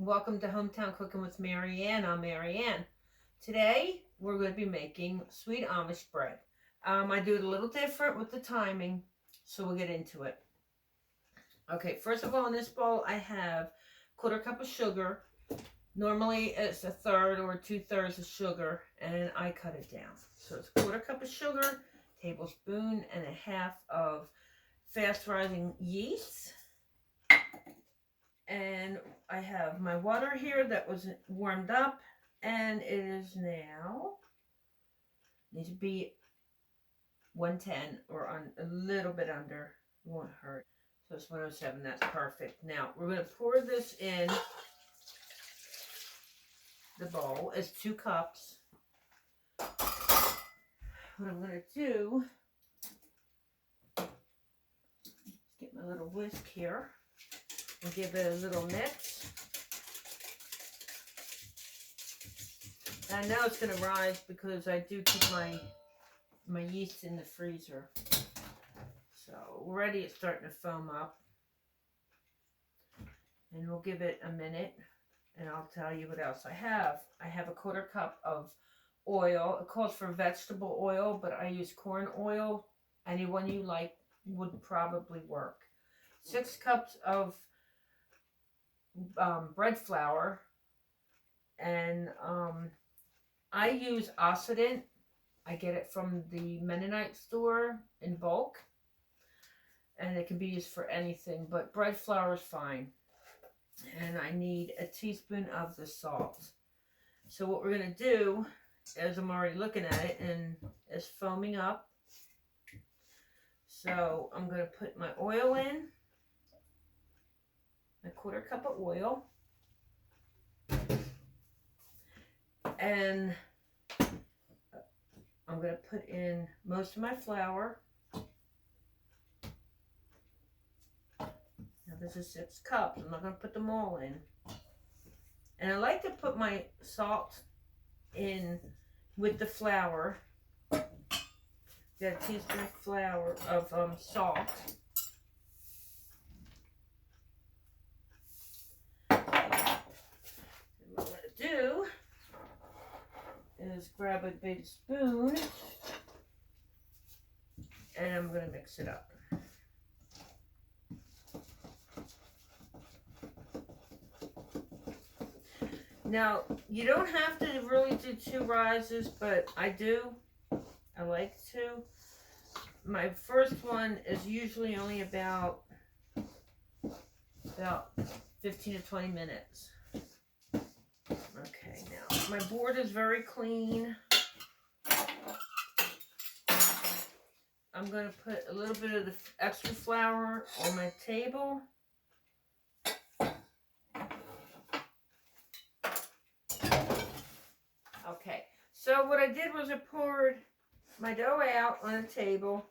Welcome to Hometown Cooking with Marianne. I'm Marianne. Today we're going to be making sweet Amish bread. I do it a little different with the timing, so we'll get into it. Okay, first of all, in this bowl I have 1/4 cup of sugar. Normally it's 1/3 or 2/3 of sugar, and I cut it down. So it's 1/4 cup of sugar, tablespoon and a half of fast rising yeast. And I have my water here that was warmed up, and it is now, needs to be 110 or a little bit under. It won't hurt. So it's 107. That's perfect. Now we're going to pour this in the bowl. It's 2 cups. What I'm going to do is get my little whisk here and give it a little mix. I know it's going to rise because I do keep my yeast in the freezer. So already it's starting to foam up. And we'll give it a minute and I'll tell you what else I have. I have a 1/4 cup of oil. It calls for vegetable oil, but I use corn oil. Anyone you like would probably work. 6 cups of bread flour, and I use Occident. I get it from the Mennonite store in bulk, and it can be used for anything, but bread flour is fine. And I need a teaspoon of the salt. So what we're going to do is, I'm already looking at it and it's foaming up, so I'm going to put my oil in. A 1/4 cup of oil, and I'm going to put in most of my flour. Now this is 6 cups. I'm not going to put them all in. And I like to put my salt in with the flour. Got a teaspoon of flour of salt. Do is grab a big spoon and I'm going to mix it up. Now you don't have to really do 2 rises, but I do. I like to. My first one is usually only about 15 to 20 minutes. Okay, now my board is very clean. I'm going to put a little bit of the extra flour on my table. Okay, so what I did was I poured my dough out on a table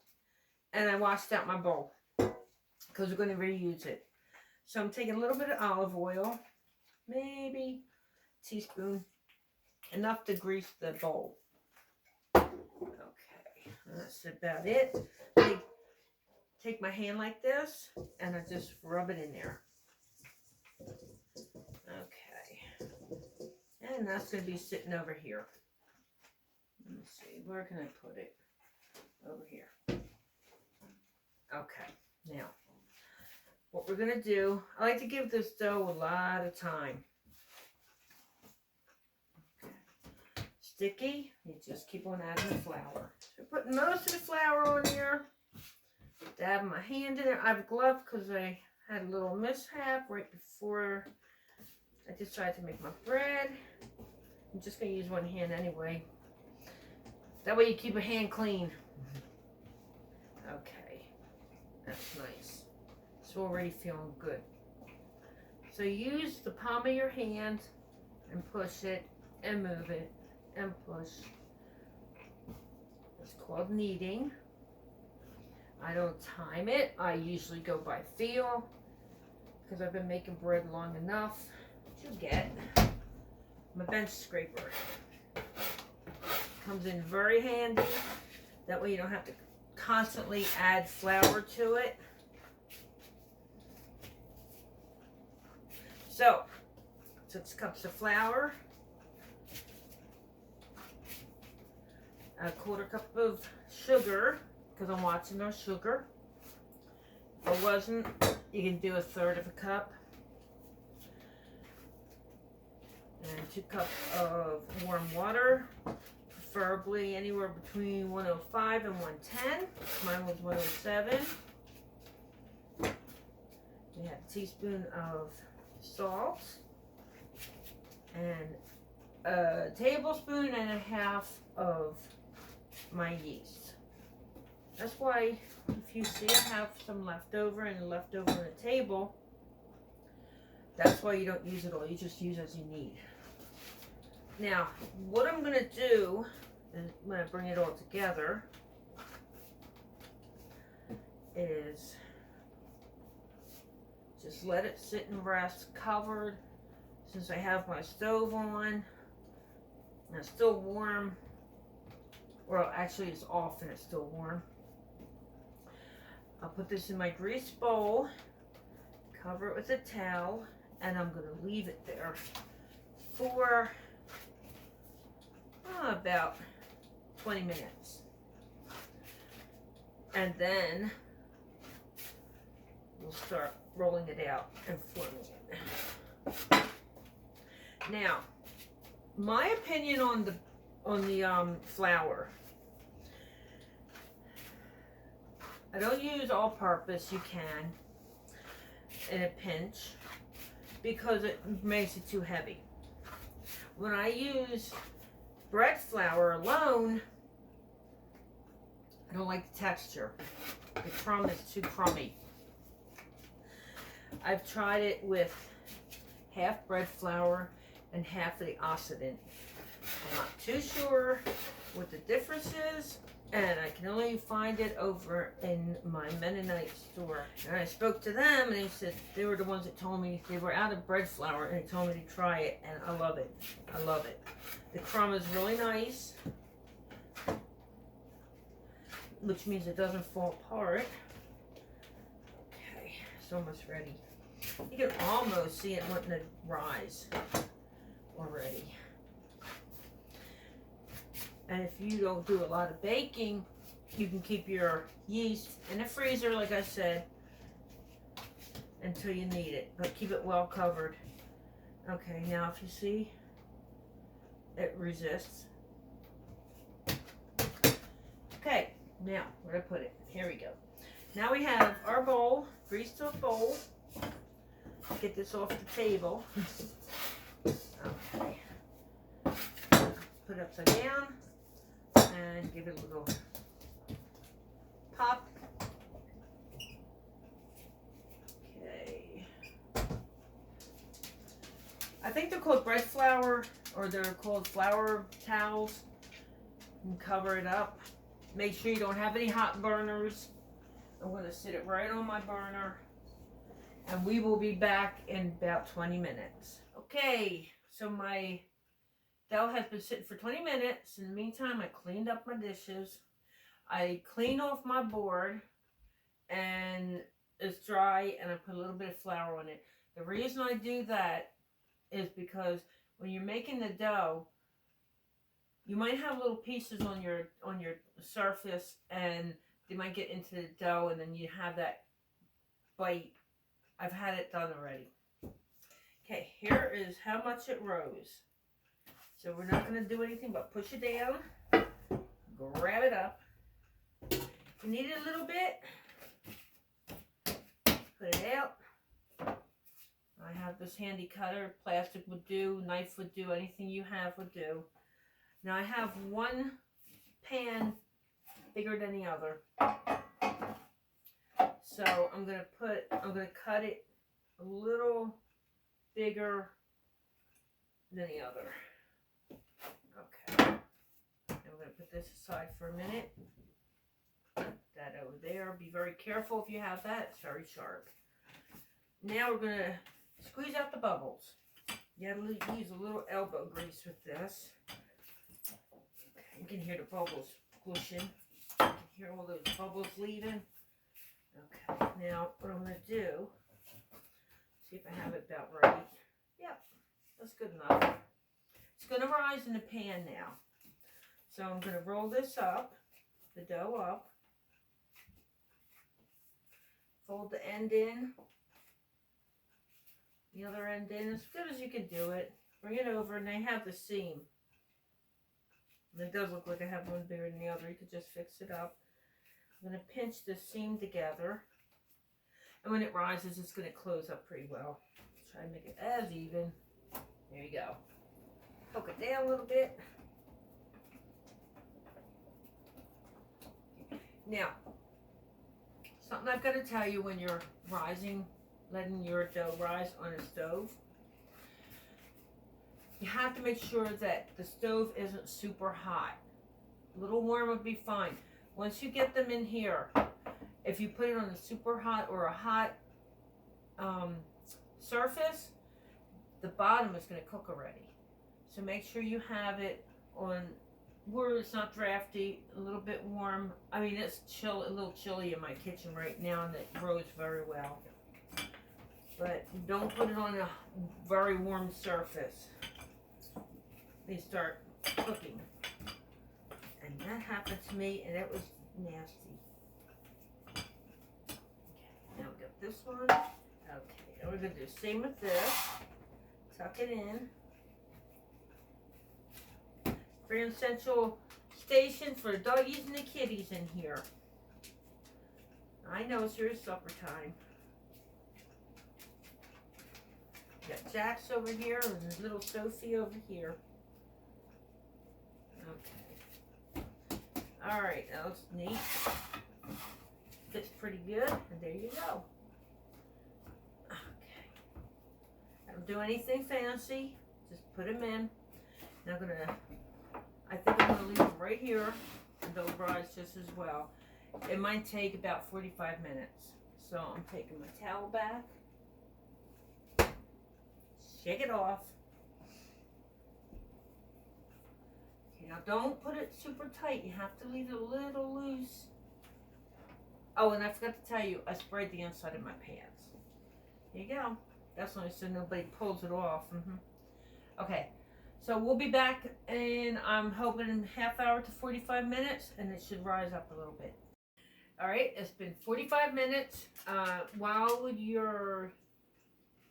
and I washed out my bowl because we're going to reuse it. So I'm taking a little bit of olive oil, maybe teaspoon, enough to grease the bowl. Okay, that's about it. Take my hand like this and I just rub it in there. Okay, and that's going to be sitting over here. Let me see, where can I put it? Over here. Okay, now what we're going to do, I like to give this dough a lot of time. Sticky, you just keep on adding the flour. So putting most of the flour on here, dabbing my hand in there. I have a glove because I had a little mishap right before I decided to make my bread. I'm just going to use one hand anyway. That way you keep a hand clean. Okay, that's nice. It's already feeling good. So use the palm of your hand and push it and move it. And push. It's called kneading. I don't time it. I usually go by feel because I've been making bread long enough to get my bench scraper. Comes in very handy. That way you don't have to constantly add flour to it. So 6 cups of flour, a 1/4 cup of sugar, because I'm watching our sugar. If it wasn't, you can do 1/3 of a cup. And 2 cups of warm water, preferably anywhere between 105 and 110. Mine was 107. We have a teaspoon of salt and a tablespoon and a half of my yeast. That's why if you see I have some leftover and leftover on the table, that's why you don't use it all. You just use as you need. Now, what I'm going to do is when I bring it all together is just let it sit and rest covered. Since I have my stove on and it's still warm, well actually it's off and it's still warm, I'll put this in my grease bowl, cover it with a towel, and I'm going to leave it there for about 20 minutes. And then we'll start rolling it out and forming it. Now, my opinion on the flour, I don't use all-purpose. You can in a pinch because it makes it too heavy. When I use bread flour alone, I don't like the texture. The crumb is too crummy. I've tried it with half bread flour and half of the oxidant. I'm not too sure what the difference is, and I can only find it over in my Mennonite store. And I spoke to them, and they said they were the ones that told me they were out of bread flour, and they told me to try it, and I love it. I love it. The crumb is really nice, which means it doesn't fall apart. Okay, it's almost ready. You can almost see it wanting to rise already. And if you don't do a lot of baking, you can keep your yeast in the freezer, like I said, until you need it. But keep it well covered. Okay, now if you see, it resists. Okay, now where did I put it? Here we go. Now we have our bowl, greased up bowl. Get this off the table. Okay. Put it upside down and give it a little pop. Okay. I think they're called bread flour, or they're called flour towels. And cover it up. Make sure you don't have any hot burners. I'm going to sit it right on my burner. And we will be back in about 20 minutes. Okay, so my dough has been sitting for 20 minutes. In the meantime, I cleaned up my dishes. I cleaned off my board, and it's dry, and I put a little bit of flour on it. The reason I do that is because when you're making the dough, you might have little pieces on your surface, and they might get into the dough, and then you have that bite. I've had it done already. Okay, here is how much it rose. So we're not going to do anything but push it down, grab it up. If you need it a little bit, put it out. I have this handy cutter. Plastic would do, knife would do, anything you have would do. Now I have one pan bigger than the other. So I'm going to cut it a little bigger than the other. Okay. And we're going to put this aside for a minute. Put that over there. Be very careful if you have that. It's very sharp. Now we're going to squeeze out the bubbles. You have to use a little elbow grease with this. You can hear the bubbles squishing. You can hear all those bubbles leaving. Okay, now what I'm going to do, see if I have it about right. Yep. That's good enough. It's going to rise in the pan now. So I'm going to roll this up, the dough up, fold the end in, the other end in, as good as you can do it. Bring it over, and they have the seam. And it does look like I have one bigger than the other. You could just fix it up. I'm going to pinch the seam together. And when it rises, it's going to close up pretty well. Try to make it as even. There you go. Poke it down a little bit. Now, something I've got to tell you when you're letting your dough rise on a stove, you have to make sure that the stove isn't super hot. A little warm would be fine. Once you get them in here, if you put it on a super hot or a hot surface, the bottom is going to cook already. So make sure you have it on where it's not drafty, a little bit warm. I mean, it's a little chilly in my kitchen right now, and it grows very well. But don't put it on a very warm surface. They start cooking. And that happened to me, and it was nasty. Okay, now we got this one. Okay, and we're going to do the same with this. Tuck it in. Grand Central Station for the doggies and the kitties in here. I know it's your supper time. Got Jax over here and little Sophie over here. Okay. Alright, that looks neat. Fits pretty good, and there you go. Okay. I don't do anything fancy. Just put them in. Now I think I'm gonna leave them right here, and they'll rise just as well. It might take about 45 minutes. So I'm taking my towel back. Shake it off. Okay, now don't put it super tight. You have to leave it a little loose. Oh, and I forgot to tell you, I sprayed the inside of my pants. Here you go. That's only so nobody pulls it off. Okay, so we'll be back in, I'm hoping, in half hour to 45 minutes, and it should rise up a little bit. All right, it's been 45 minutes. While you're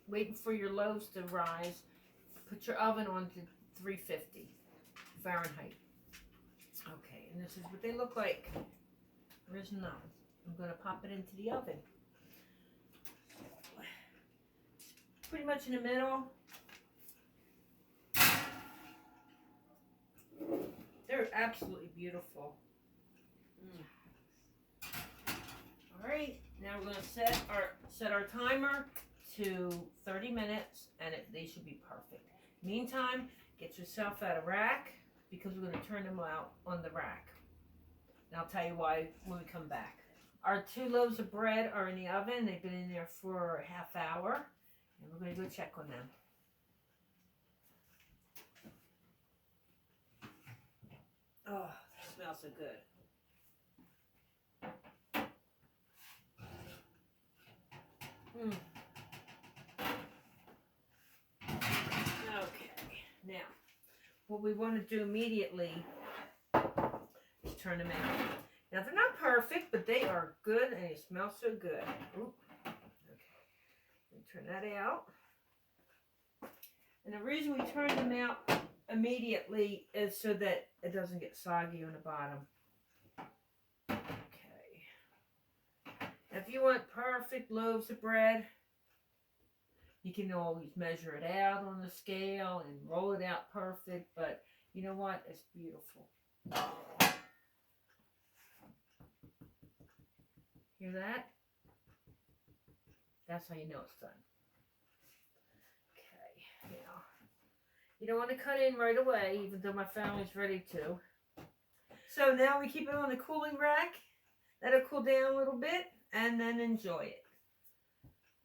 waiting for your loaves to rise, put your oven on to 350 Fahrenheit. Okay, and this is what they look like. There's none. I'm going to pop it into the oven. Pretty much in the middle. They're absolutely beautiful. All right, now we're going to set our timer to 30 minutes, and they should be perfect. Meantime, get yourself out of rack, because we're going to turn them out on the rack. And I'll tell you why when we come back. Our 2 loaves of bread are in the oven. They've been in there for a half hour, and we're going to go check on them. Oh, it smells so good. Okay, now what we want to do immediately is turn them out. Now they're not perfect, but they are good, and they smell so good. Ooh. Okay, turn that out. And the reason we turn them out immediately is so that it doesn't get soggy on the bottom. Okay. Now if you want perfect loaves of bread, you can always measure it out on the scale and roll it out perfect, but you know what? It's beautiful. Hear that? That's how you know it's done. Okay, now, you don't want to cut in right away, even though my family's ready to. So now we keep it on the cooling rack. Let it cool down a little bit, and then enjoy it.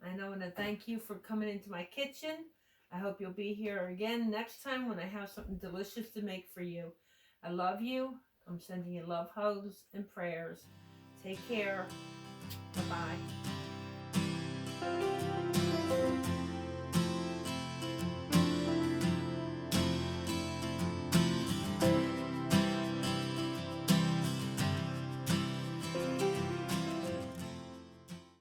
I want to thank you for coming into my kitchen. I hope you'll be here again next time when I have something delicious to make for you. I love you. I'm sending you love, hugs, and prayers. Take care. Bye-bye.